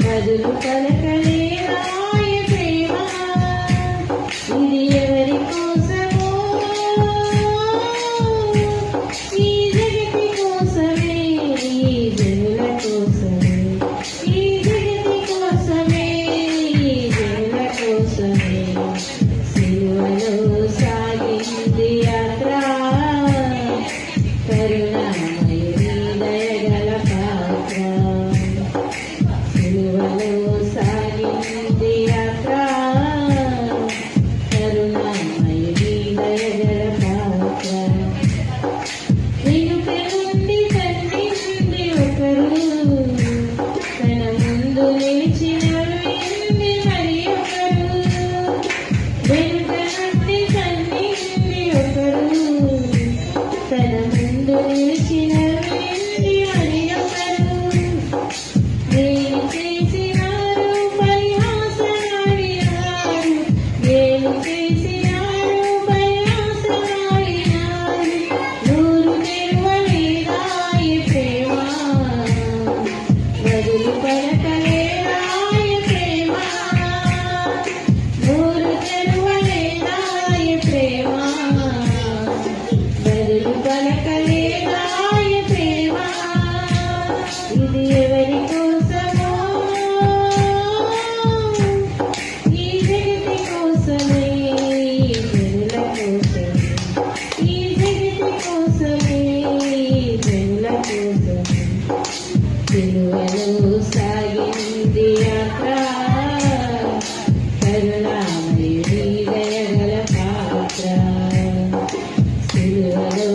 బదులు పలకలేరాయ ప్రేమ ఇది ఎవరి కోసమో ఈ జగతి కోసమే ఈ జనుల కోసమే ఈ జగతి కోసమే ఈ జనుల కోసమే సిలువలో సాగింది యాత్ర కరుణామయుని దయగల పాత్ర సిలువలో సాగింది యాత్ర కరుణామయుని దయగల పాత్ర వెనుక నుండి కన్నింది ఒకరు తన ముందు నిలిచిన మరి ఒకరు వెనుక నుండి కన్నింది ఒకరు తన ముందు నిలిచిన మరి ఒకరు నేను చేసినారు పరిహాసనాడినారు నేను చేసినారు పరిహాసనాడినారు నూరు తెరువలేదాయ ప్రేమ బదులు పలకలేదాయ ప్రేమ నూరు తెరువలేదాయ ప్రేమ బదులు పలకలేదాయ ప్రేమ ఇది ఎవరి కోసమో ఈ జగతి కోసమే ఈ జనుల కోసమే ఈ జగతి కోసమే ఈ జనుల కోసమే సిలువలో సాగింది యాత్ర కరుణామయుని దయగల పాత్ర సిలువలో